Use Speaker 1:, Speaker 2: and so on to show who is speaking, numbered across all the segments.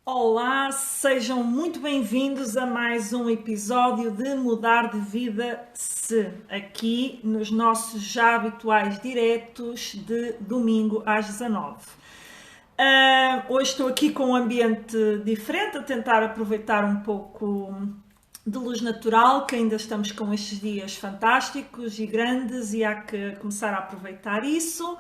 Speaker 1: Olá, sejam muito bem-vindos a mais um episódio de Mudar de Vida Se, aqui nos nossos já habituais diretos de domingo às 19. Hoje estou aqui com um ambiente diferente, a tentar aproveitar um pouco de luz natural, que ainda estamos com estes dias fantásticos e grandes e há que começar a aproveitar isso.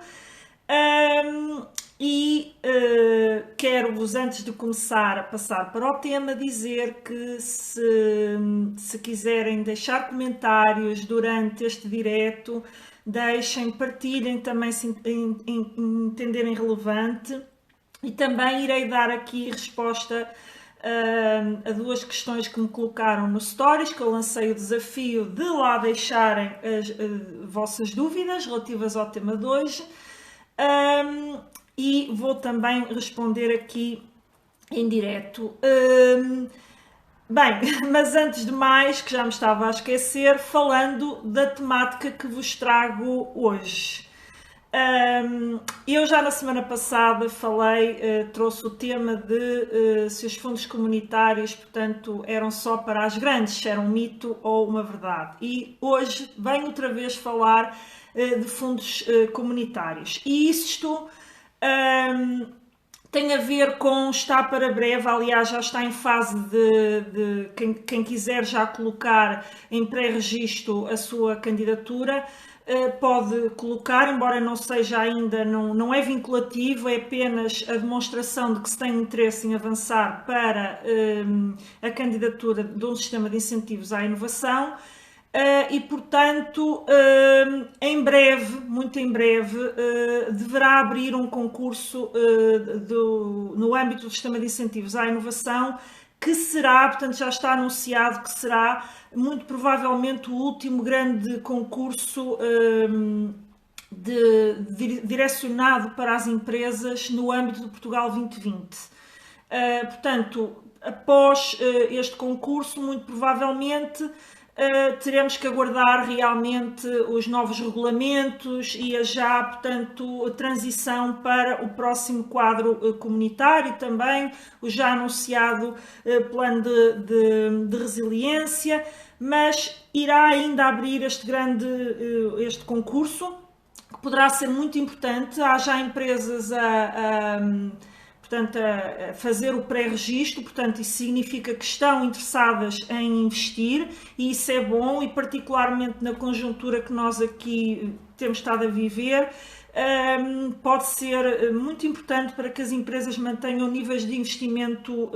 Speaker 1: Quero-vos, antes de começar a passar para o tema, dizer que se quiserem deixar comentários durante este direto, deixem, partilhem também se entenderem relevante, e também irei dar aqui resposta a duas questões que me colocaram no Stories, que eu lancei o desafio de lá deixarem as vossas dúvidas relativas ao tema de hoje. E vou também responder aqui em direto. Bem, mas antes de mais, que já me estava a esquecer, falando da temática que vos trago hoje. Eu já na semana passada trouxe o tema de se os fundos comunitários, portanto, eram só para as grandes, se era um mito ou uma verdade. E hoje venho outra vez falar de fundos comunitários. E isto tem a ver com está para breve, aliás já está em fase de quem quiser já colocar em pré-registro a sua candidatura, pode colocar, embora não seja ainda, não é vinculativo, é apenas a demonstração de que se tem interesse em avançar para a candidatura de um sistema de incentivos à inovação. E portanto, em breve, muito em breve, deverá abrir um concurso no âmbito do sistema de incentivos à inovação, que será, portanto já está anunciado que será muito provavelmente o último grande concurso direcionado para as empresas no âmbito do Portugal 2020. Portanto, após este concurso, muito provavelmente teremos que aguardar realmente os novos regulamentos e portanto, a transição para o próximo quadro comunitário, também o já anunciado plano de resiliência, mas irá ainda abrir este concurso, que poderá ser muito importante. Há já empresas portanto, a fazer o pré-registro, portanto, isso significa que estão interessadas em investir, e isso é bom, e particularmente na conjuntura que nós aqui temos estado a viver, pode ser muito importante para que as empresas mantenham níveis de investimento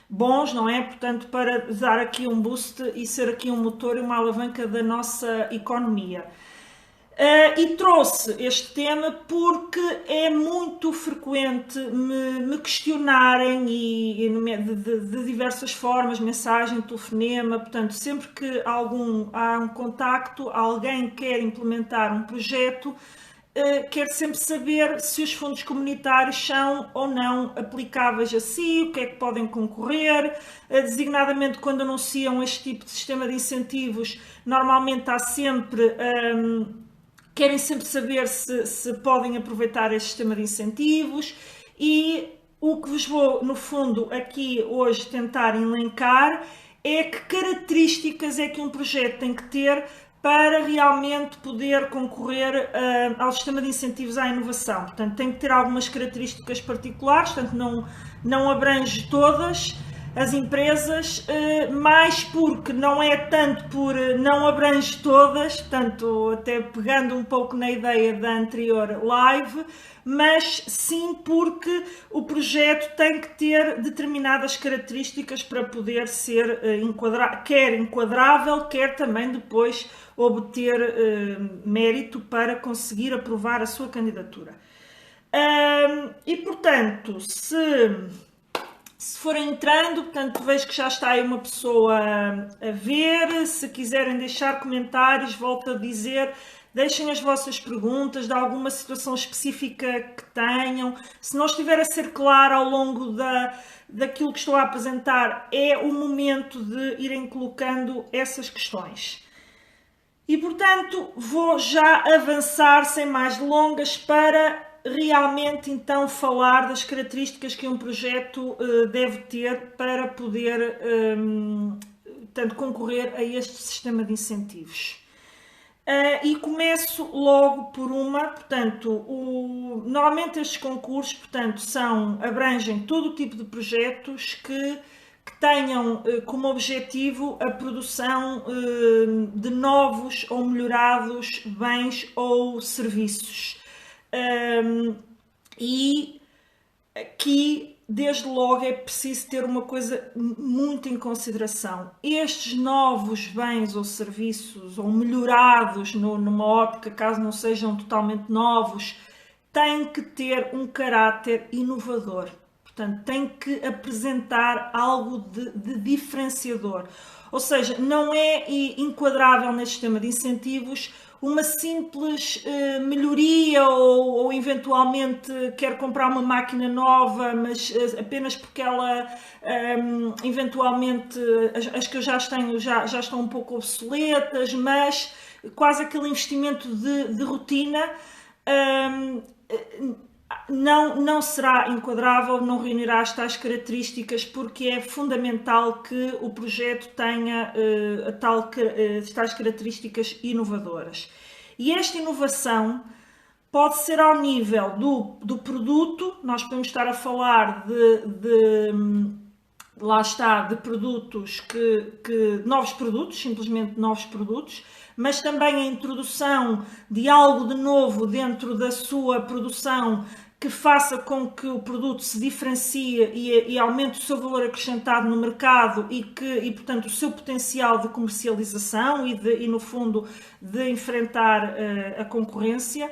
Speaker 1: bons, não é? Portanto, para dar aqui um boost e ser aqui um motor e uma alavanca da nossa economia. E trouxe este tema porque é muito frequente me questionarem de diversas formas, mensagem, telefonema, portanto, sempre que há um contacto, alguém quer implementar um projeto, quer sempre saber se os fundos comunitários são ou não aplicáveis a si, o que é que podem concorrer, designadamente quando anunciam este tipo de sistema de incentivos, normalmente há sempre... querem sempre saber se podem aproveitar este sistema de incentivos, e o que vos vou, no fundo, aqui hoje tentar elencar é que características é que um projeto tem que ter para realmente poder concorrer ao sistema de incentivos à inovação. Portanto, tem que ter algumas características particulares, portanto, não abrange todas as empresas, mais porque não é tanto por não abrange todas, portanto, até pegando um pouco na ideia da anterior live, mas sim porque o projeto tem que ter determinadas características para poder ser quer enquadrável, quer também depois obter mérito para conseguir aprovar a sua candidatura. E portanto, se forem entrando, portanto, vejo que já está aí uma pessoa a ver. Se quiserem deixar comentários, volto a dizer, deixem as vossas perguntas de alguma situação específica que tenham. Se não estiver a ser claro ao longo daquilo que estou a apresentar, é o momento de irem colocando essas questões. E, portanto, vou já avançar sem mais delongas para realmente então falar das características que um projeto deve ter para poder portanto, concorrer a este sistema de incentivos. E começo logo por uma, portanto, normalmente estes concursos, portanto, abrangem todo o tipo de projetos que tenham como objetivo a produção de novos ou melhorados bens ou serviços. E aqui, desde logo, é preciso ter uma coisa muito em consideração. Estes novos bens ou serviços, ou melhorados numa ótica, caso não sejam totalmente novos, têm que ter um caráter inovador. Portanto, tem que apresentar algo de diferenciador. Ou seja, não é enquadrável neste sistema de incentivos uma simples melhoria ou eventualmente quer comprar uma máquina nova, mas apenas porque ela eventualmente as que eu já tenho já estão um pouco obsoletas, mas quase aquele investimento de rotina. Não será enquadrável, não reunirá as tais características, porque é fundamental que o projeto tenha tais características inovadoras. E esta inovação pode ser ao nível do produto. Nós podemos estar a falar lá está, de produtos novos produtos, simplesmente novos produtos, mas também a introdução de algo de novo dentro da sua produção que faça com que o produto se diferencie e aumente o seu valor acrescentado no mercado e portanto, o seu potencial de comercialização e no fundo, de enfrentar a concorrência.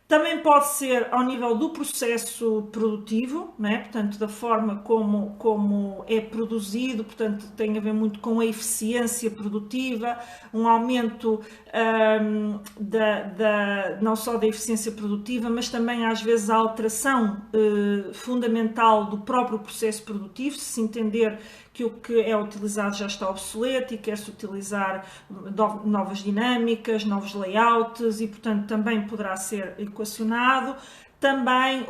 Speaker 1: Também pode ser ao nível do processo produtivo, né? Portanto, da forma como é produzido, portanto, tem a ver muito com a eficiência produtiva, um aumento não só da eficiência produtiva, mas também às vezes a alteração fundamental do próprio processo produtivo, se entender que o que é utilizado já está obsoleto e quer-se utilizar novas dinâmicas, novos layouts e, portanto, também poderá ser equacionado. Também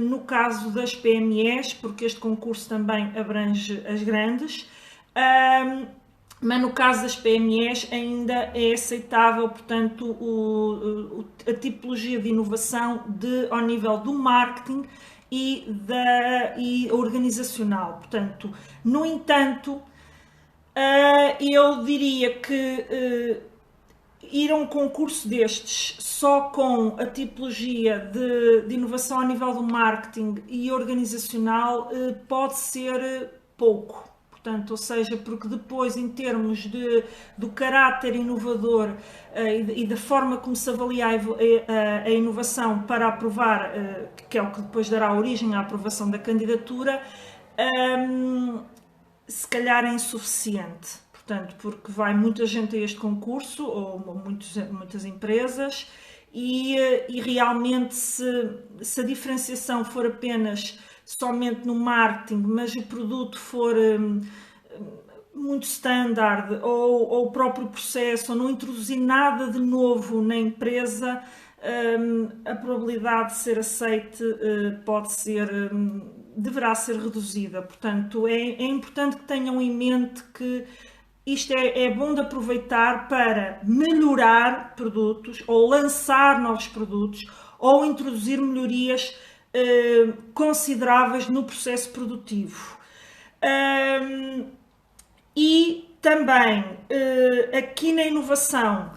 Speaker 1: no caso das PMEs, porque este concurso também abrange as grandes, mas no caso das PMEs ainda é aceitável, portanto, a tipologia de inovação ao nível do marketing e organizacional. Portanto, no entanto, eu diria que ir a um concurso destes só com a tipologia de inovação a nível do marketing e organizacional pode ser pouco. Portanto, ou seja, porque depois, em termos do caráter inovador e da forma como se avalia a inovação para aprovar, que é o que depois dará origem à aprovação da candidatura, se calhar é insuficiente. Portanto, porque vai muita gente a este concurso, ou muitas empresas, e realmente se a diferenciação for apenas somente no marketing, mas o produto for muito standard ou o próprio processo, ou não introduzir nada de novo na empresa, a probabilidade de ser aceite deverá ser reduzida. Portanto, é importante que tenham em mente que isto é bom de aproveitar para melhorar produtos, ou lançar novos produtos, ou introduzir melhorias consideráveis no processo produtivo. E também, aqui na inovação,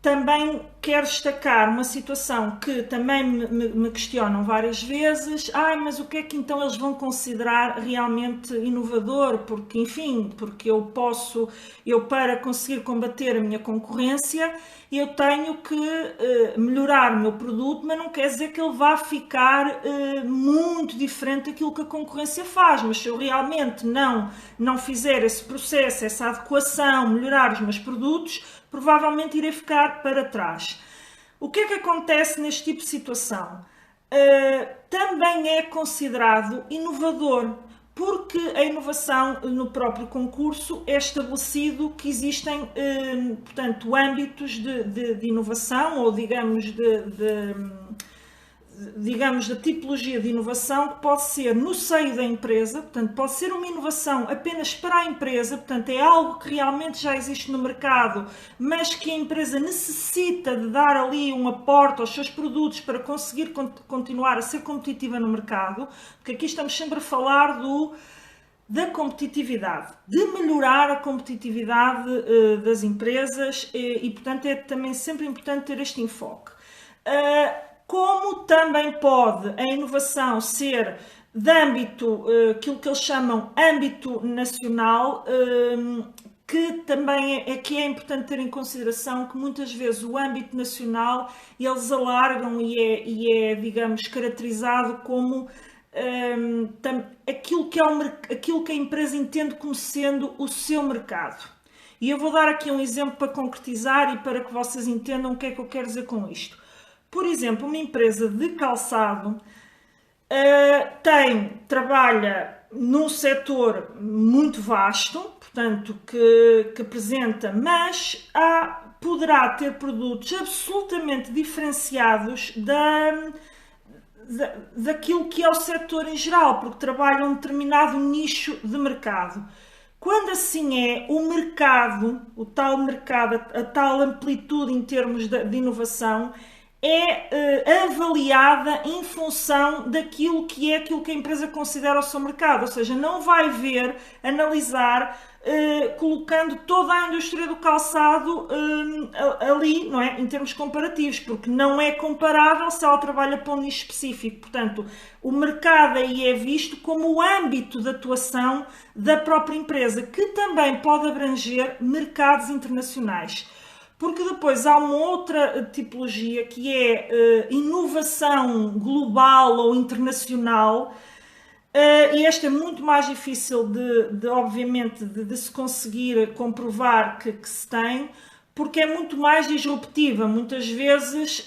Speaker 1: também quero destacar uma situação que também me questionam várias vezes. Mas o que é que então eles vão considerar realmente inovador? Porque, enfim, porque eu para conseguir combater a minha concorrência, eu tenho que melhorar o meu produto, mas não quer dizer que ele vá ficar muito diferente daquilo que a concorrência faz. Mas se eu realmente não fizer esse processo, essa adequação, melhorar os meus produtos, provavelmente irei ficar para trás. O que é que acontece neste tipo de situação? Também é considerado inovador, porque a inovação no próprio concurso é estabelecido que existem, portanto, âmbitos de inovação, ou digamos, da tipologia de inovação, que pode ser no seio da empresa, portanto, pode ser uma inovação apenas para a empresa, portanto, é algo que realmente já existe no mercado, mas que a empresa necessita de dar ali um aporte aos seus produtos para conseguir continuar a ser competitiva no mercado, porque aqui estamos sempre a falar da competitividade, de melhorar a competitividade das empresas e, portanto, é também sempre importante ter este enfoque. Como também pode a inovação ser de âmbito, aquilo que eles chamam âmbito nacional, que também que é importante ter em consideração que muitas vezes o âmbito nacional eles alargam e é, digamos, caracterizado como aquilo que a empresa entende como sendo o seu mercado. E eu vou dar aqui um exemplo para concretizar e para que vocês entendam o que é que eu quero dizer com isto. Por exemplo, uma empresa de calçado trabalha num setor muito vasto, portanto, que apresenta, mas poderá ter produtos absolutamente diferenciados daquilo que é o setor em geral, porque trabalha um determinado nicho de mercado. Quando assim é, o mercado, a tal amplitude em termos de inovação, é avaliada em função daquilo que a empresa considera o seu mercado, ou seja, não vai analisar, colocando toda a indústria do calçado ali, não é? Em termos comparativos, porque não é comparável se ela trabalha para um nicho específico. Portanto, o mercado aí é visto como o âmbito de atuação da própria empresa, que também pode abranger mercados internacionais. Porque depois há uma outra tipologia que é inovação global ou internacional, e esta é muito mais difícil obviamente, de se conseguir comprovar que se tem, porque é muito mais disruptiva. Muitas vezes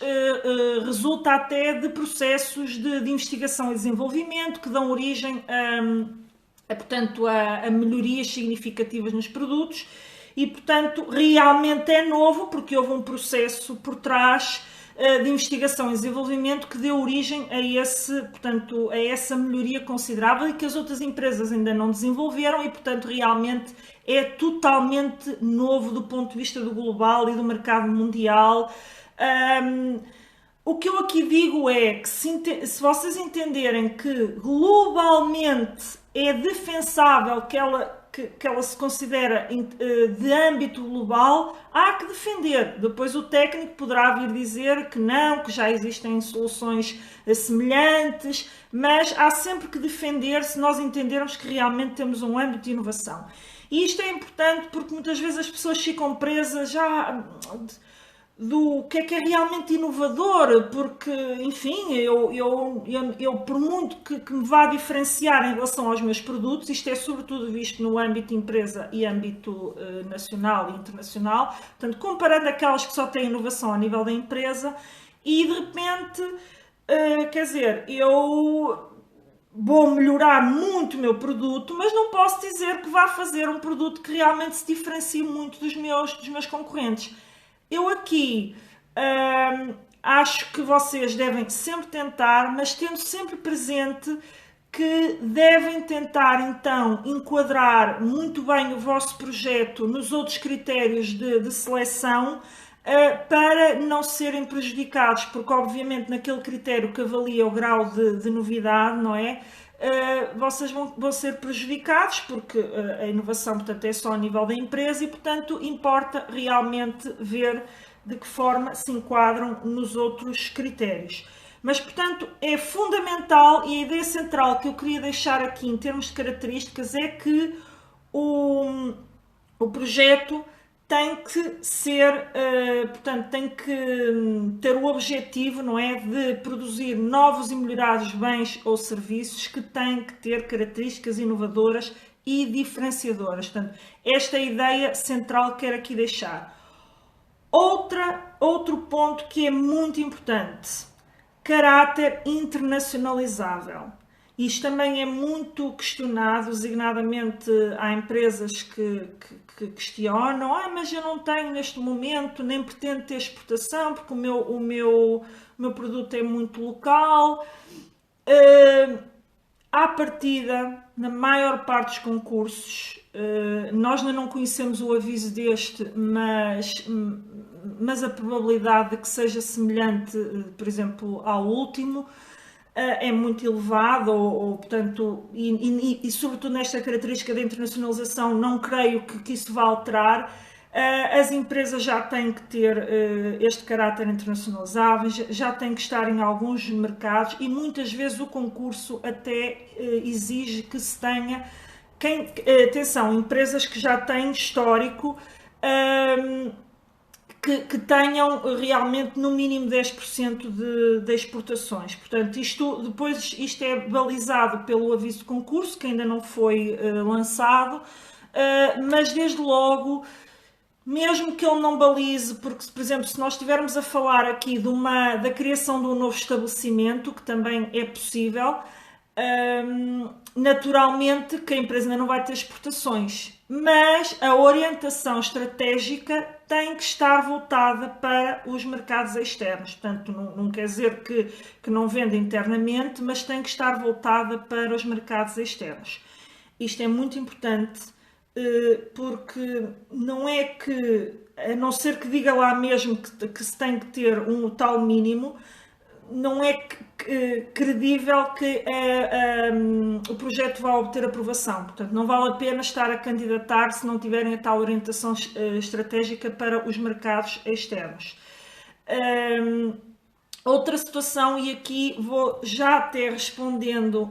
Speaker 1: resulta até de processos de investigação e desenvolvimento que dão origem portanto, a melhorias significativas nos produtos. E, portanto, realmente é novo porque houve um processo por trás de investigação e desenvolvimento que deu origem a essa melhoria considerável e que as outras empresas ainda não desenvolveram e, portanto, realmente é totalmente novo do ponto de vista do global e do mercado mundial. O que eu aqui digo é que se vocês entenderem que globalmente é defensável que ela se considera de âmbito global, há que defender. Depois o técnico poderá vir dizer que não, que já existem soluções semelhantes, mas há sempre que defender se nós entendermos que realmente temos um âmbito de inovação. E isto é importante porque muitas vezes as pessoas ficam presas já do que é realmente inovador, porque, enfim, eu por muito que me vá diferenciar em relação aos meus produtos, isto é sobretudo visto no âmbito empresa e âmbito nacional e internacional, portanto, comparando aquelas que só têm inovação a nível da empresa, e de repente, quer dizer, eu vou melhorar muito o meu produto, mas não posso dizer que vá fazer um produto que realmente se diferencie muito dos meus concorrentes. Eu aqui acho que vocês devem sempre tentar, mas tendo sempre presente que devem tentar então enquadrar muito bem o vosso projeto nos outros critérios de seleção para não serem prejudicados, porque obviamente naquele critério que avalia o grau de novidade, não é? Vocês vão ser prejudicados porque a inovação, portanto, é só a nível da empresa e, portanto, importa realmente ver de que forma se enquadram nos outros critérios. Mas, portanto, é fundamental e a ideia central que eu queria deixar aqui em termos de características é que o projeto tem que ser, portanto, tem que ter o objetivo, não é, de produzir novos e melhorados bens ou serviços que têm que ter características inovadoras e diferenciadoras. Portanto, esta é a ideia central que quero aqui deixar. Outra Outro ponto que é muito importante, caráter internacionalizável. Isto também é muito questionado, designadamente há empresas que questionam, mas eu não tenho neste momento, nem pretendo ter exportação, porque o meu produto é muito local. À partida, na maior parte dos concursos, nós ainda não conhecemos o aviso deste, mas a probabilidade de que seja semelhante, por exemplo, ao último, é muito elevado, portanto, e sobretudo nesta característica da internacionalização, não creio que isso vá alterar. As empresas já têm que ter este caráter internacionalizável, já têm que estar em alguns mercados e muitas vezes o concurso até exige que se tenha, atenção, empresas que já têm histórico, que tenham realmente no mínimo 10% de exportações. Portanto, isto é balizado pelo aviso de concurso, que ainda não foi lançado, mas desde logo, mesmo que ele não balize, porque, por exemplo, se nós estivermos a falar aqui da criação de um novo estabelecimento, que também é possível, naturalmente que a empresa ainda não vai ter exportações, mas a orientação estratégica tem que estar voltada para os mercados externos. Portanto, não quer dizer que não venda internamente, mas tem que estar voltada para os mercados externos. Isto é muito importante, porque não é que, a não ser que diga lá mesmo que se tem que ter um tal mínimo, não é credível que o projeto vá obter aprovação. Portanto, não vale a pena estar a candidatar se não tiverem a tal orientação estratégica para os mercados externos. Outra situação, e aqui vou já até respondendo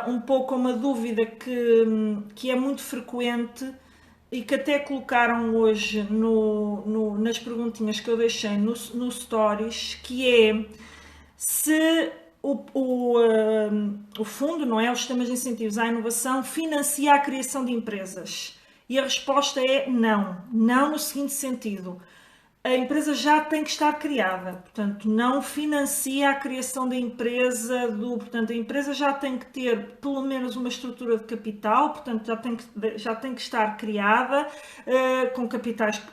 Speaker 1: um pouco a uma dúvida que é muito frequente e que até colocaram hoje nas perguntinhas que eu deixei no Stories, que é se o fundo, não é, os sistemas de incentivos à inovação, financia a criação de empresas. E a resposta é não. Não no seguinte sentido. A empresa já tem que estar criada, portanto, não financia a criação da empresa, portanto, a empresa já tem que ter pelo menos uma estrutura de capital, portanto, já tem que estar criada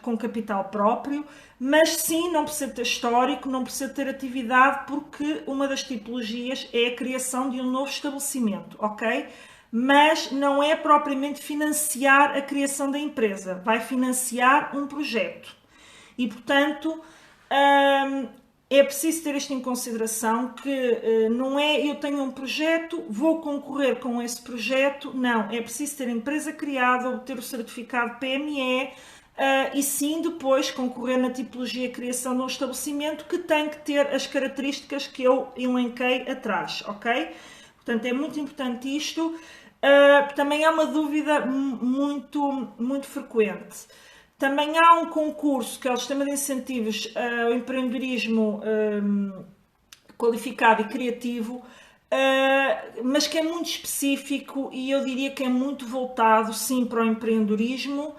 Speaker 1: com capital próprio, mas sim, não precisa ter histórico, não precisa ter atividade, porque uma das tipologias é a criação de um novo estabelecimento, ok? Mas não é propriamente financiar a criação da empresa, vai financiar um projeto. E, portanto, é preciso ter isto em consideração, que não é eu tenho um projeto, vou concorrer com esse projeto, não, é preciso ter a empresa criada, obter o certificado PME e sim depois concorrer na tipologia de criação de um estabelecimento que tem que ter as características que eu elenquei atrás, ok? Portanto, é muito importante isto. Também há uma dúvida muito, muito frequente. Também há um concurso, que é o Sistema de Incentivos ao Empreendedorismo Qualificado e Criativo, mas que é muito específico e eu diria que é muito voltado, sim, para o empreendedorismo.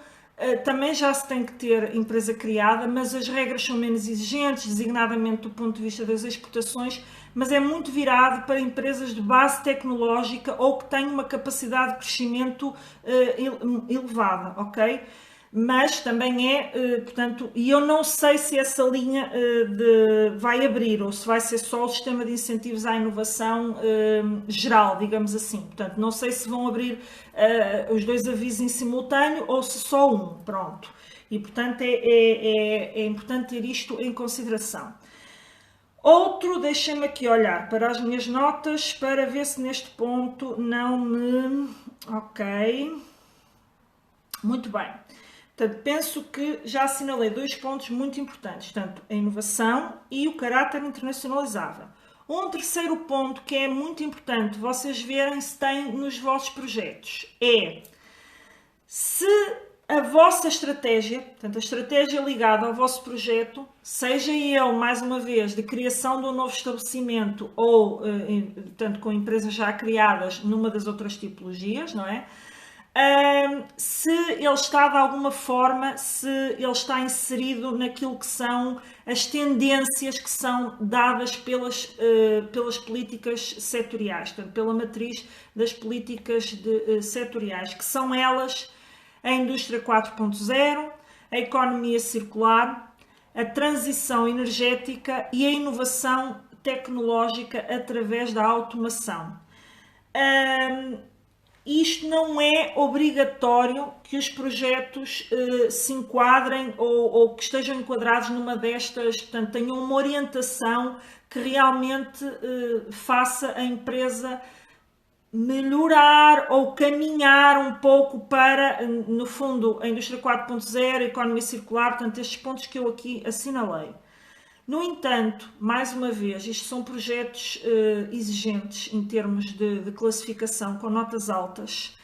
Speaker 1: Também já se tem que ter empresa criada, mas as regras são menos exigentes, designadamente do ponto de vista das exportações, mas é muito virado para empresas de base tecnológica ou que têm uma capacidade de crescimento elevada, ok? Mas também portanto, e eu não sei se essa linha vai abrir ou se vai ser só o sistema de incentivos à inovação geral, digamos assim. Portanto, não sei se vão abrir os dois avisos em simultâneo ou se só um, pronto. E, portanto, é importante ter isto em consideração. Outro, deixem-me aqui olhar para as minhas notas para ver se neste ponto não me... Ok. Muito bem. Portanto, penso que já assinalei dois pontos muito importantes, tanto a inovação e o caráter internacionalizável. Um terceiro ponto que é muito importante vocês verem se têm nos vossos projetos é se a vossa estratégia, portanto a estratégia ligada ao vosso projeto, seja ele, mais uma vez, de criação de um novo estabelecimento ou, portanto, com empresas já criadas numa das outras tipologias, não é? se ele está de alguma forma, se ele está inserido naquilo que são as tendências que são dadas pelas políticas setoriais, portanto, pela matriz das políticas setoriais, que são elas a indústria 4.0, a economia circular, a transição energética e a inovação tecnológica através da automação. Isto não é obrigatório que os projetos se enquadrem ou que estejam enquadrados numa destas, portanto, tenham uma orientação que realmente faça a empresa melhorar ou caminhar um pouco para, no fundo, a indústria 4.0, a economia circular, portanto, estes pontos que eu aqui assinalei. No entanto, mais uma vez, isto são projetos exigentes em termos de classificação, com notas altas,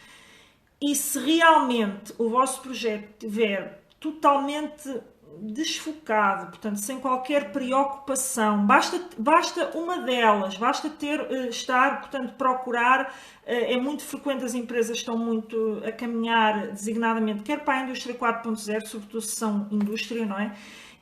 Speaker 1: e se realmente o vosso projeto estiver totalmente desfocado, portanto, sem qualquer preocupação, basta uma delas, basta portanto, procurar, é muito frequente, as empresas estão muito a caminhar designadamente, quer para a indústria 4.0, sobretudo se são indústria, não é?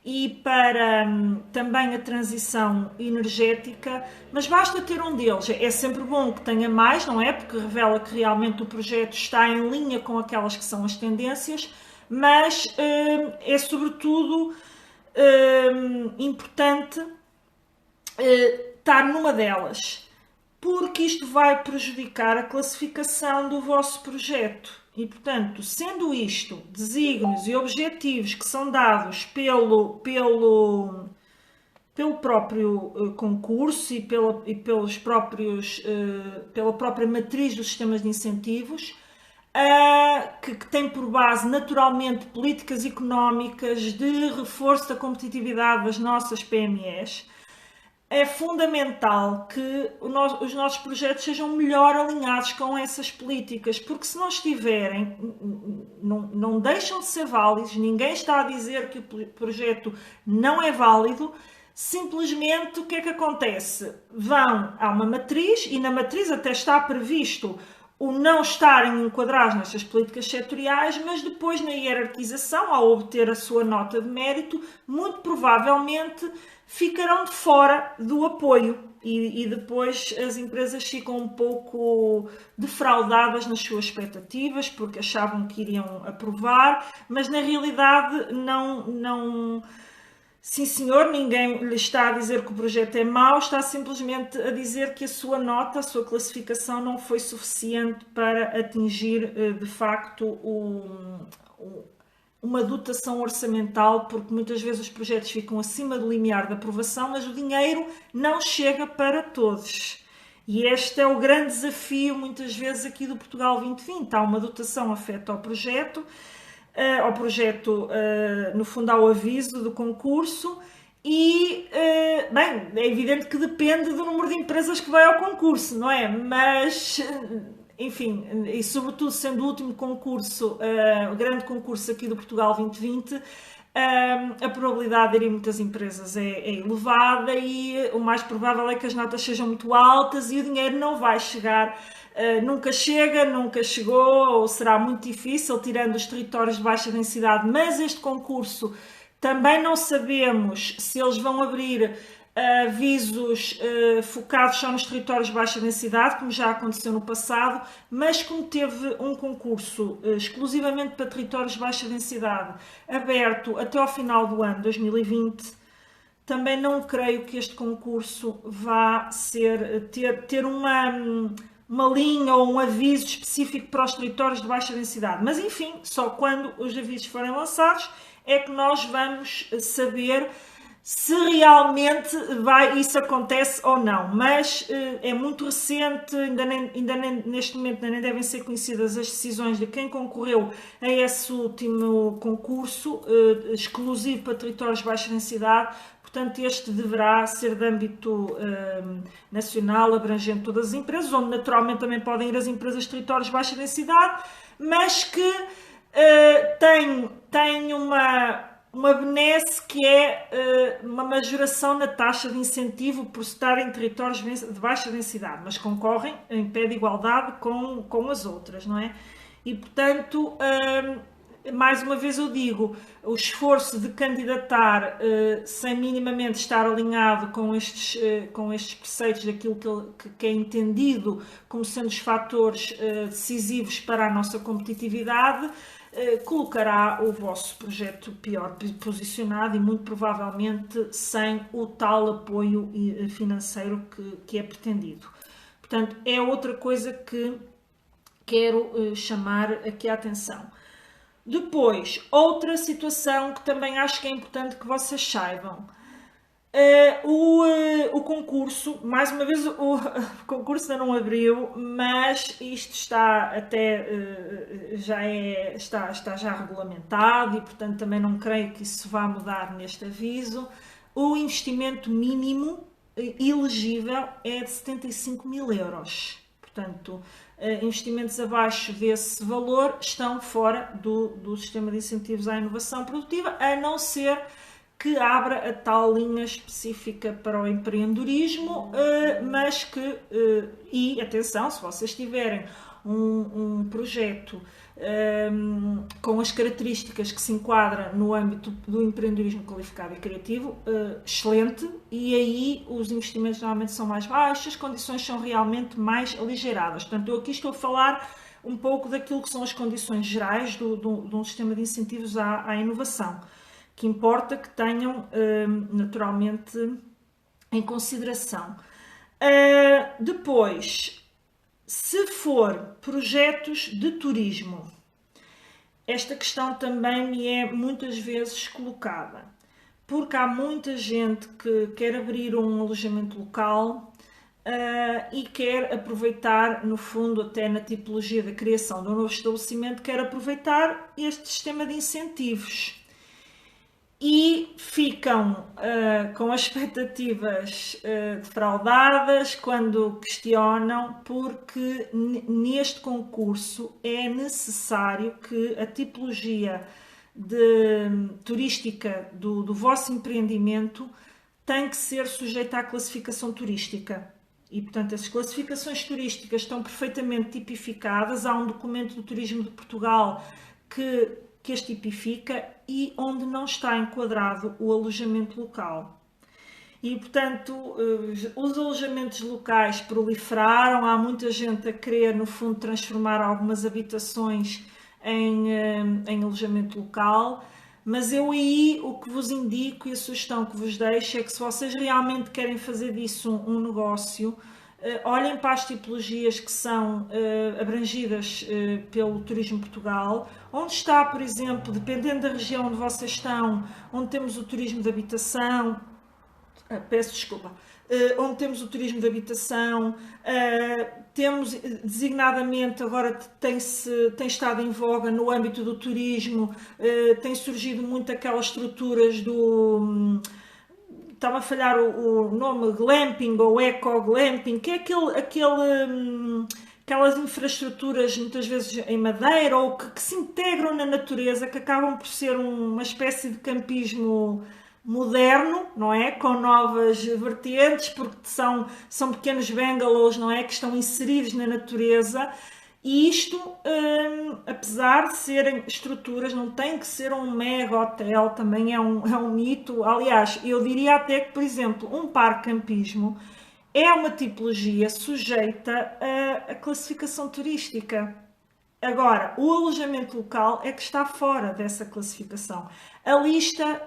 Speaker 1: E para também a transição energética, mas basta ter um deles. É sempre bom que tenha mais, não é? Porque revela que realmente o projeto está em linha com aquelas que são as tendências, mas é sobretudo importante estar numa delas, porque isto vai prejudicar a classificação do vosso projeto. E, portanto, sendo isto desígnios e objetivos que são dados pelo próprio concurso e pelos próprios, pela própria matriz dos sistemas de incentivos, que tem por base naturalmente políticas económicas de reforço da competitividade das nossas PMEs, é fundamental que os nossos projetos sejam melhor alinhados com essas políticas, porque se não estiverem, não deixam de ser válidos, ninguém está a dizer que o projeto não é válido, simplesmente o que é que acontece? Há uma matriz, e na matriz até está previsto o não estarem enquadrados nestas políticas setoriais, mas depois na hierarquização, ao obter a sua nota de mérito, muito provavelmente ficarão de fora do apoio e depois as empresas ficam um pouco defraudadas nas suas expectativas porque achavam que iriam aprovar, mas na realidade não. Sim, senhor, ninguém lhe está a dizer que o projeto é mau, está simplesmente a dizer que a sua nota, a sua classificação não foi suficiente para atingir, de facto, uma dotação orçamental, porque muitas vezes os projetos ficam acima do limiar de aprovação, mas o dinheiro não chega para todos. E este é o grande desafio, muitas vezes, aqui do Portugal 2020. Há uma dotação afeta ao projeto, no fundo, ao aviso do concurso, e, bem, é evidente que depende do número de empresas que vai ao concurso, não é? Mas, enfim, e sobretudo sendo o último concurso, o grande concurso aqui do Portugal 2020, a probabilidade de irem muitas empresas é elevada e o mais provável é que as notas sejam muito altas e o dinheiro não vai chegar. Nunca chega, nunca chegou, ou será muito difícil, tirando os territórios de baixa densidade, mas este concurso também não sabemos se eles vão abrir avisos focados só nos territórios de baixa densidade, como já aconteceu no passado, mas como teve um concurso exclusivamente para territórios de baixa densidade aberto até ao final do ano 2020, também não creio que este concurso vá ter uma linha ou um aviso específico para os territórios de baixa densidade. Mas, enfim, só quando os avisos forem lançados é que nós vamos saber se realmente isso acontece ou não. Mas é muito recente, neste momento ainda nem devem ser conhecidas as decisões de quem concorreu a esse último concurso, exclusivo para territórios de baixa densidade. Portanto, este deverá ser de âmbito nacional, abrangendo todas as empresas, onde naturalmente também podem ir as empresas de territórios de baixa densidade, mas que tem uma benesse que é uma majoração na taxa de incentivo por estar em territórios de baixa densidade, mas concorrem em pé de igualdade com as outras, não é? E, portanto, mais uma vez eu digo, o esforço de candidatar sem minimamente estar alinhado com estes preceitos daquilo que é entendido como sendo os fatores decisivos para a nossa competitividade, colocará o vosso projeto pior posicionado e muito provavelmente sem o tal apoio financeiro que é pretendido. Portanto, é outra coisa que quero chamar aqui a atenção. Depois, outra situação que também acho que é importante que vocês saibam. O concurso, mais uma vez, o concurso ainda não abriu, mas isto está até está já regulamentado e, portanto, também não creio que isso vá mudar neste aviso. O investimento mínimo elegível é de 75 mil euros. Portanto, investimentos abaixo desse valor estão fora do sistema de incentivos à inovação produtiva, a não ser que abra a tal linha específica para o empreendedorismo, mas que, e atenção, se vocês tiverem um projeto com as características que se enquadra no âmbito do empreendedorismo qualificado e criativo, excelente, e aí os investimentos normalmente são mais baixos, as condições são realmente mais aligeradas. Portanto, eu aqui estou a falar um pouco daquilo que são as condições gerais de um sistema de incentivos à inovação, que importa que tenham naturalmente em consideração. Depois, se for projetos de turismo, esta questão também me é muitas vezes colocada, porque há muita gente que quer abrir um alojamento local e quer aproveitar, no fundo, até na tipologia da criação de um novo estabelecimento, quer aproveitar este sistema de incentivos. E ficam com as expectativas defraudadas quando questionam, porque neste concurso é necessário que a tipologia turística do vosso empreendimento tem que ser sujeita à classificação turística. E, portanto, as classificações turísticas estão perfeitamente tipificadas. Há um documento do Turismo de Portugal que as tipifica e onde não está enquadrado o alojamento local. E, portanto, os alojamentos locais proliferaram, há muita gente a querer, no fundo, transformar algumas habitações em alojamento local, mas eu aí o que vos indico e a sugestão que vos deixo é que, se vocês realmente querem fazer disso um negócio, olhem para as tipologias que são abrangidas pelo Turismo Portugal, onde está, por exemplo, dependendo da região onde vocês estão, onde temos o turismo de habitação, peço desculpa, onde temos o turismo de habitação, temos designadamente, agora tem estado em voga no âmbito do turismo, tem surgido muito aquelas estruturas do... Estava a falhar o nome, glamping ou eco-glamping, que é aquelas infraestruturas muitas vezes em madeira ou que se integram na natureza, que acabam por ser uma espécie de campismo moderno, não é? Com novas vertentes, porque são pequenos bungalows, não é? Que estão inseridos na natureza. E isto, apesar de serem estruturas, não tem que ser um mega hotel, também é um mito. Aliás, eu diria até que, por exemplo, um parque campismo é uma tipologia sujeita à classificação turística. Agora, o alojamento local é que está fora dessa classificação. A lista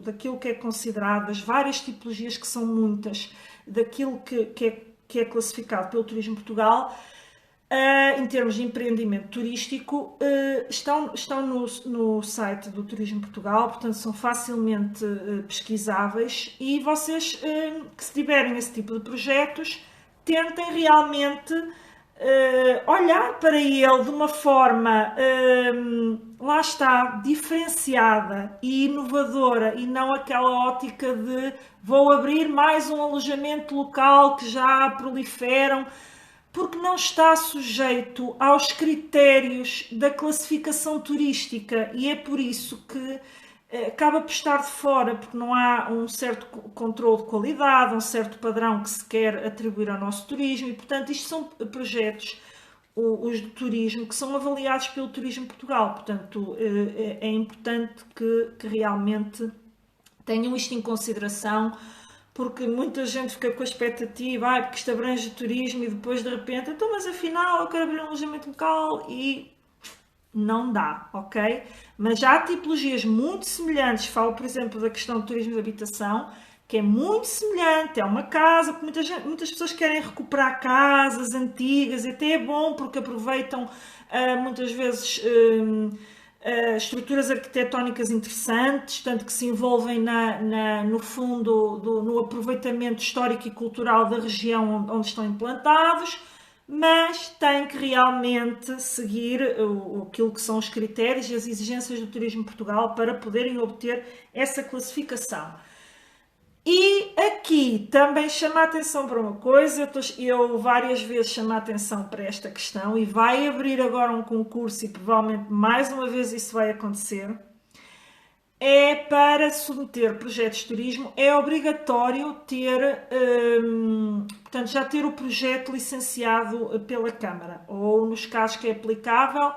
Speaker 1: daquilo que é considerado, as várias tipologias, que são muitas, daquilo que é classificado pelo Turismo Portugal, em termos de empreendimento turístico, estão no site do Turismo Portugal, portanto são facilmente pesquisáveis, e vocês que se tiverem esse tipo de projetos, tentem realmente olhar para ele de uma forma, lá está, diferenciada e inovadora, e não aquela ótica de vou abrir mais um alojamento local que já proliferam, porque não está sujeito aos critérios da classificação turística, e é por isso que acaba por estar de fora, porque não há um certo controle de qualidade, um certo padrão que se quer atribuir ao nosso turismo, e portanto isto são projetos os do turismo, que são avaliados pelo Turismo Portugal. Portanto, é importante que realmente tenham isto em consideração, porque muita gente fica com a expectativa, porque isto abrange o turismo e depois de repente, então, mas afinal eu quero abrir um alojamento local e não dá, ok? Mas já há tipologias muito semelhantes, falo por exemplo da questão do turismo de habitação, que é muito semelhante, é uma casa, porque muitas pessoas querem recuperar casas antigas, e até é bom porque aproveitam muitas vezes estruturas arquitetónicas interessantes, tanto que se envolvem no fundo no aproveitamento histórico e cultural da região onde estão implantados, mas tem que realmente seguir aquilo que são os critérios e as exigências do Turismo Portugal para poderem obter essa classificação. E aqui também chama a atenção para uma coisa, eu várias vezes chamo a atenção para esta questão e vai abrir agora um concurso e provavelmente mais uma vez isso vai acontecer. É para submeter projetos de turismo, é obrigatório ter, portanto, já ter o projeto licenciado pela Câmara, ou nos casos que é aplicável,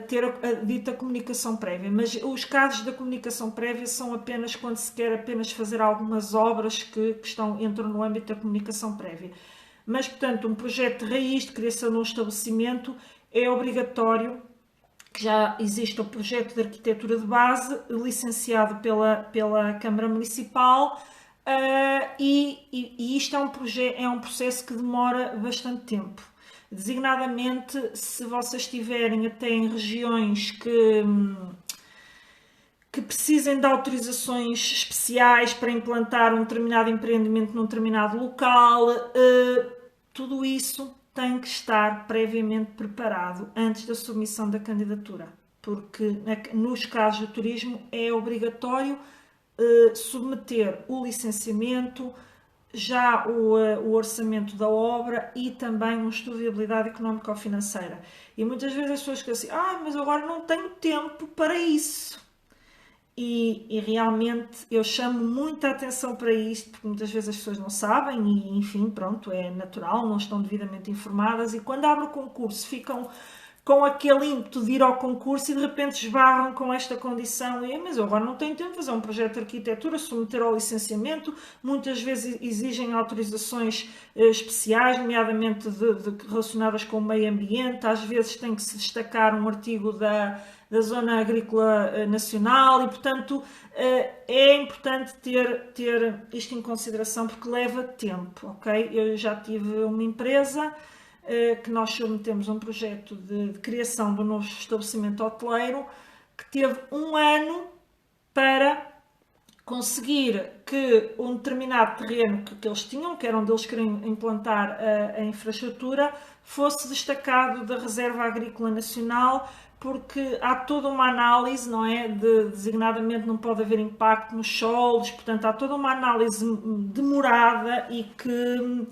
Speaker 1: ter a dita comunicação prévia, mas os casos da comunicação prévia são apenas quando se quer apenas fazer algumas obras que entram no âmbito da comunicação prévia. Mas, portanto, um projeto de raiz de criação de um estabelecimento é obrigatório que já existe o projeto de arquitetura de base licenciado pela Câmara Municipal, e isto é um processo que demora bastante tempo. Designadamente, se vocês estiverem até em regiões que precisem de autorizações especiais para implantar um determinado empreendimento num determinado local, tudo isso tem que estar previamente preparado antes da submissão da candidatura, porque nos casos de turismo é obrigatório submeter o licenciamento, já o orçamento da obra e também um estudo de viabilidade económica ou financeira. E muitas vezes as pessoas ficam assim, mas agora não tenho tempo para isso. E realmente eu chamo muita atenção para isto, porque muitas vezes as pessoas não sabem e, enfim, pronto, é natural, não estão devidamente informadas e quando abre o concurso ficam com aquele ímpeto de ir ao concurso e de repente esbarram com esta condição mas eu agora não tenho tempo de fazer um projeto de arquitetura, submeter ao licenciamento, muitas vezes exigem autorizações especiais, nomeadamente relacionadas com o meio ambiente, às vezes tem que se destacar um artigo da Zona Agrícola Nacional e, portanto, é importante ter isto em consideração porque leva tempo, ok? Eu já tive uma empresa que nós submetemos um projeto de criação de um novo estabelecimento hoteleiro que teve um ano para conseguir que um determinado terreno que eles tinham, que era onde eles queriam implantar a infraestrutura, fosse destacado da Reserva Agrícola Nacional, porque há toda uma análise, não é? Designadamente não pode haver impacto nos solos, portanto há toda uma análise demorada e que,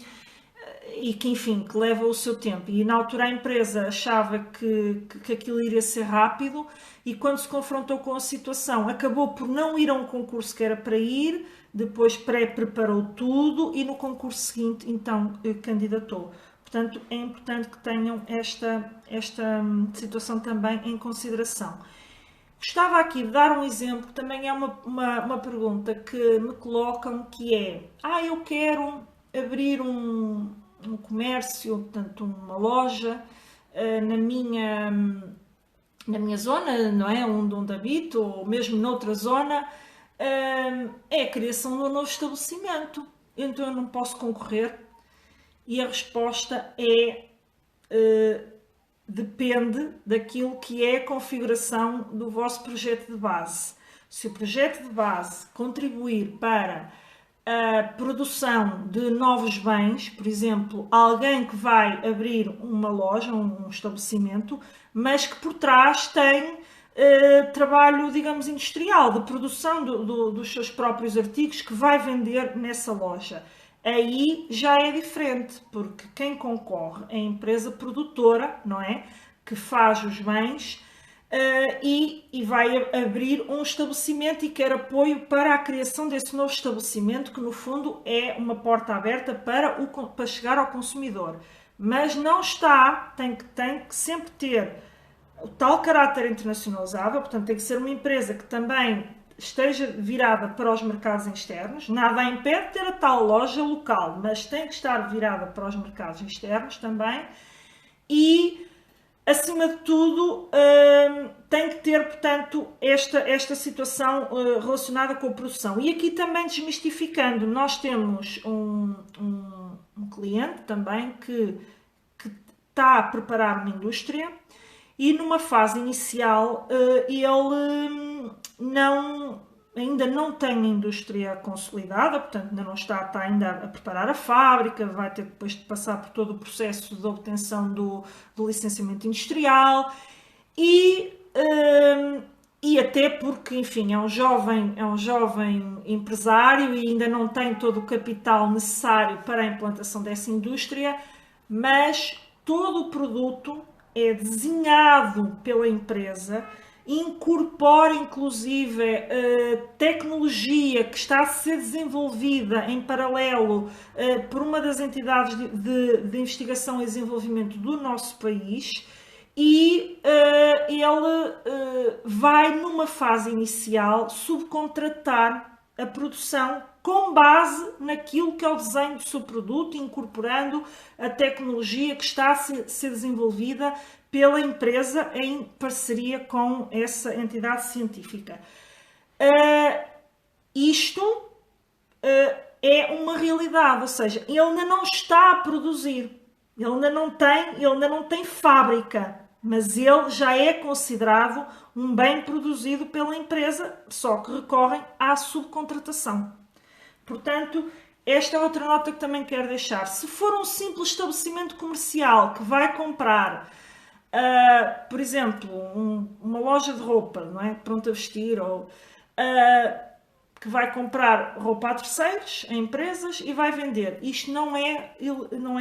Speaker 1: enfim, que leva o seu tempo. E na altura a empresa achava que aquilo iria ser rápido e quando se confrontou com a situação acabou por não ir a um concurso que era para ir, depois pré-preparou tudo e no concurso seguinte então candidatou. Portanto, é importante que tenham esta situação também em consideração. Gostava aqui de dar um exemplo, também é uma pergunta que me colocam, que é, eu quero abrir um comércio, portanto uma loja na minha zona, não é? Onde habito, ou mesmo noutra zona, é a criação de um novo estabelecimento, então eu não posso concorrer. E a resposta é depende daquilo que é a configuração do vosso projeto de base. Se o projeto de base contribuir para a produção de novos bens, por exemplo, alguém que vai abrir uma loja, um estabelecimento, mas que por trás tem trabalho, digamos, industrial, de produção dos seus próprios artigos que vai vender nessa loja. Aí já é diferente, porque quem concorre é a empresa produtora, não é? Que faz os bens e vai abrir um estabelecimento e quer apoio para a criação desse novo estabelecimento, que no fundo é uma porta aberta para chegar ao consumidor. mas não está, tem que sempre ter o tal caráter internacionalizável, portanto tem que ser uma empresa que também esteja virada para os mercados externos, nada a impede de ter a tal loja local, mas tem que estar virada para os mercados externos também e, acima de tudo, tem que ter, portanto, esta situação relacionada com a produção. E aqui também desmistificando, nós temos um cliente também que está a preparar uma indústria e numa fase inicial ele ainda não tem a indústria consolidada, portanto ainda não está ainda a preparar a fábrica, vai ter depois de passar por todo o processo de obtenção do licenciamento industrial e até porque, enfim, é um jovem empresário e ainda não tem todo o capital necessário para a implantação dessa indústria, mas todo o produto é desenhado pela empresa, incorpora inclusive tecnologia que está a ser desenvolvida em paralelo por uma das entidades de investigação e desenvolvimento do nosso país e ele vai numa fase inicial subcontratar a produção com base naquilo que é o desenho do seu produto, incorporando a tecnologia que está a ser desenvolvida pela empresa em parceria com essa entidade científica. Isto é uma realidade, ou seja, ele ainda não está a produzir, ele ainda não tem fábrica, mas ele já é considerado um bem produzido pela empresa, só que recorrem à subcontratação. Portanto, esta é outra nota que também quero deixar. Se for um simples estabelecimento comercial que vai comprar, por exemplo, uma loja de roupa, não é? Pronto a vestir, ou que vai comprar roupa a terceiros, a empresas, e vai vender. Isto não é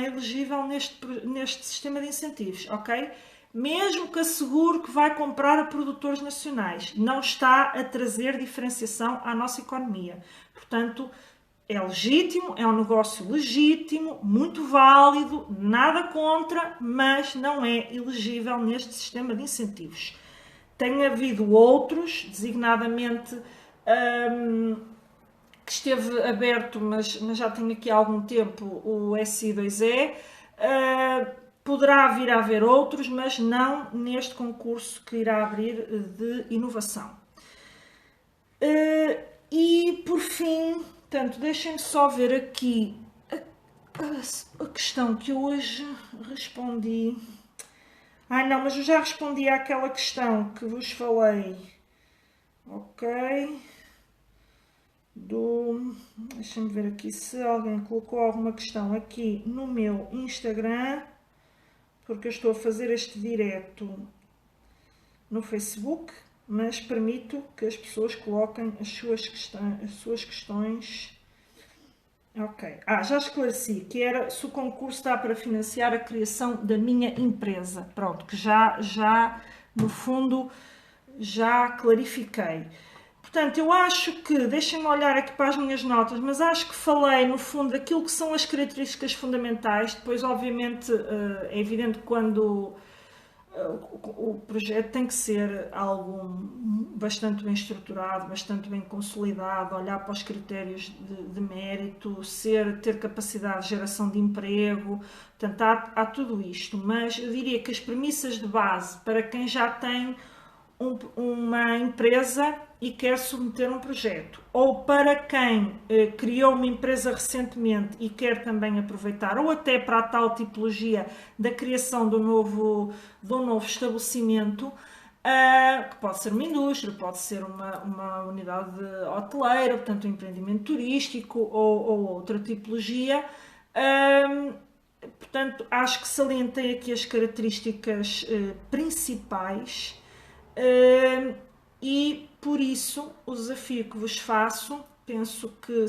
Speaker 1: elegível neste sistema de incentivos, ok? Mesmo que assegure que vai comprar a produtores nacionais, não está a trazer diferenciação à nossa economia. Portanto, é legítimo, é um negócio legítimo, muito válido, nada contra, mas não é elegível neste sistema de incentivos. Tem havido outros, designadamente, que esteve aberto, mas já tem aqui há algum tempo, o SI2E. Poderá vir a haver outros, mas não neste concurso que irá abrir de inovação. E, por fim, portanto, deixem-me só ver aqui a questão que eu hoje respondi. Não, mas eu já respondi àquela questão que vos falei. Ok. Deixem-me ver aqui se alguém colocou alguma questão aqui no meu Instagram, porque eu estou a fazer este direto no Facebook, mas permito que as pessoas coloquem as suas questões. Ok. Já esclareci que era se o concurso está para financiar a criação da minha empresa. Pronto, que já no fundo, já clarifiquei. Portanto, eu acho que, deixem-me olhar aqui para as minhas notas, mas acho que falei, no fundo, daquilo que são as características fundamentais. Depois, obviamente, é evidente que quando o projeto tem que ser algo bastante bem estruturado, bastante bem consolidado, olhar para os critérios de mérito, ter capacidade de geração de emprego, portanto, há tudo isto. Mas eu diria que as premissas de base para quem já tem uma empresa e quer submeter um projeto, ou para quem criou uma empresa recentemente e quer também aproveitar, ou até para a tal tipologia da criação de um novo estabelecimento, que pode ser uma indústria, pode ser uma unidade hoteleira, portanto um empreendimento turístico ou outra tipologia. Portanto, acho que salientei aqui as características principais. E por isso o desafio que vos faço, penso que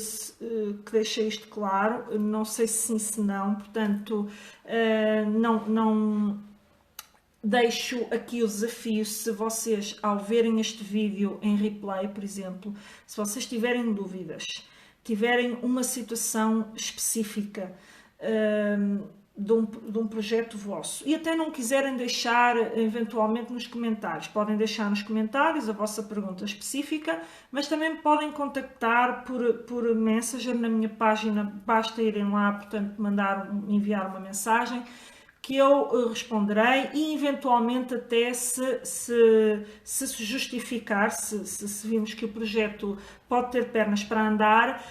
Speaker 1: deixei isto claro, não sei se sim, se não, portanto não deixo aqui o desafio, se vocês ao verem este vídeo em replay, por exemplo, se vocês tiverem dúvidas, tiverem uma situação específica, de um projeto vosso. E até não quiserem deixar eventualmente nos comentários, podem deixar nos comentários a vossa pergunta específica, mas também me podem contactar por Messenger na minha página, basta irem lá, portanto, enviar uma mensagem que eu responderei e eventualmente até se justificar, se virmos que o projeto pode ter pernas para andar,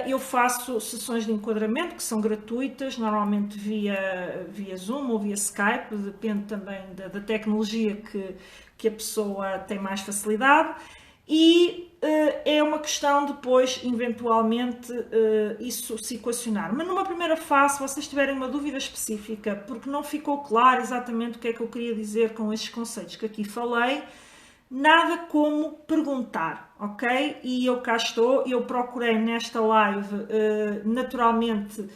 Speaker 1: eu faço sessões de enquadramento que são gratuitas, normalmente via Zoom ou via Skype, depende também da tecnologia que a pessoa tem mais facilidade. E é uma questão depois, eventualmente, isso se equacionar. Mas numa primeira fase, se vocês tiverem uma dúvida específica, porque não ficou claro exatamente o que é que eu queria dizer com estes conceitos que aqui falei, nada como perguntar, ok? E eu cá estou, eu procurei nesta live, naturalmente,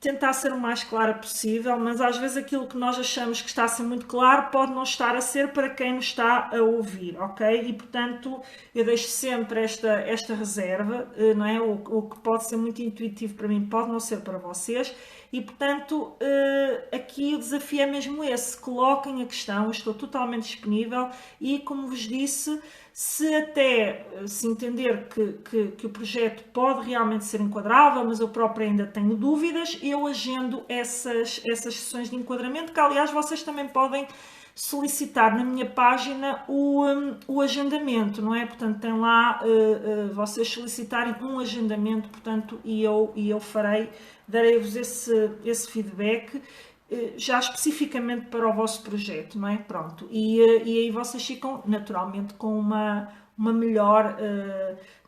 Speaker 1: tentar ser o mais clara possível, mas às vezes aquilo que nós achamos que está a ser muito claro pode não estar a ser para quem nos está a ouvir, ok? E portanto eu deixo sempre esta reserva, não é? O que pode ser muito intuitivo para mim pode não ser para vocês e portanto aqui o desafio é mesmo esse, coloquem a questão, eu estou totalmente disponível e como vos disse, se até se entender que o projeto pode realmente ser enquadrável, mas eu próprio ainda tenho dúvidas, eu agendo essas sessões de enquadramento, que aliás vocês também podem solicitar na minha página o agendamento, não é? Portanto, tem lá vocês solicitarem um agendamento, portanto, e eu darei-vos esse feedback já especificamente para o vosso projeto, não é? Pronto. E aí vocês ficam naturalmente com uma melhor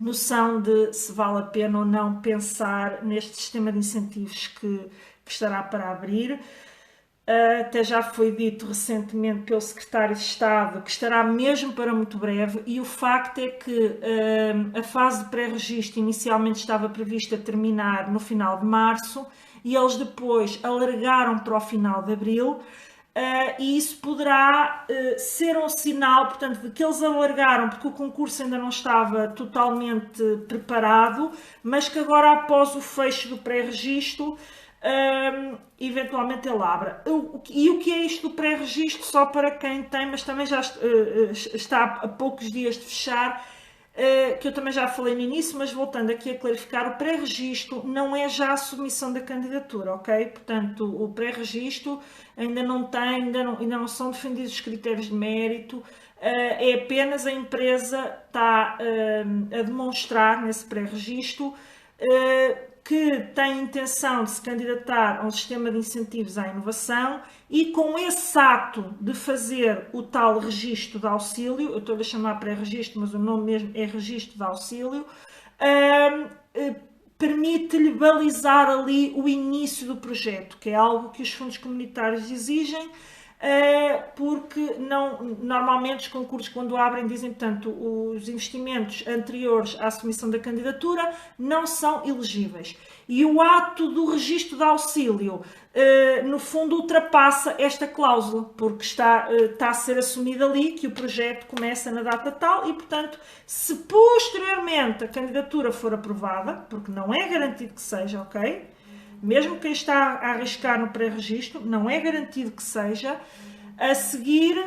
Speaker 1: noção de se vale a pena ou não pensar neste sistema de incentivos que estará para abrir. Até já foi dito recentemente pelo Secretário de Estado que estará mesmo para muito breve e o facto é que a fase de pré-registro inicialmente estava prevista terminar no final de março e eles depois alargaram para o final de abril e isso poderá ser um sinal, portanto, de que eles alargaram porque o concurso ainda não estava totalmente preparado, mas que agora após o fecho do pré-registro eventualmente ele abra. E o que é isto do pré-registro? Só para quem tem, mas também já está a poucos dias de fechar, que eu também já falei no início, mas voltando aqui a clarificar, o pré-registro não é já a submissão da candidatura, ok? Portanto, o pré-registro ainda não são defendidos os critérios de mérito, é apenas a empresa está a demonstrar nesse pré-registro que tem intenção de se candidatar a um sistema de incentivos à inovação e com esse ato de fazer o tal registro de auxílio, eu estou a chamar pré-registro, mas o nome mesmo é registro de auxílio, permite-lhe balizar ali o início do projeto, que é algo que os fundos comunitários exigem, porque normalmente os concursos quando abrem dizem, portanto, os investimentos anteriores à submissão da candidatura não são elegíveis. E o ato do registro de auxílio, no fundo, ultrapassa esta cláusula, porque está a ser assumido ali que o projeto começa na data tal e, portanto, se posteriormente a candidatura for aprovada, porque não é garantido que seja, ok? Mesmo quem está a arriscar no pré-registro, não é garantido que seja, a seguir,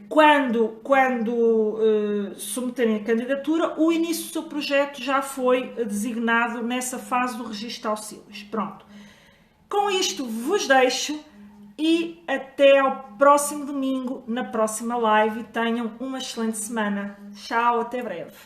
Speaker 1: quando submeterem a candidatura, o início do seu projeto já foi designado nessa fase do registro de auxílios. Pronto. Com isto vos deixo e até ao próximo domingo, na próxima live. Tenham uma excelente semana. Tchau, até breve.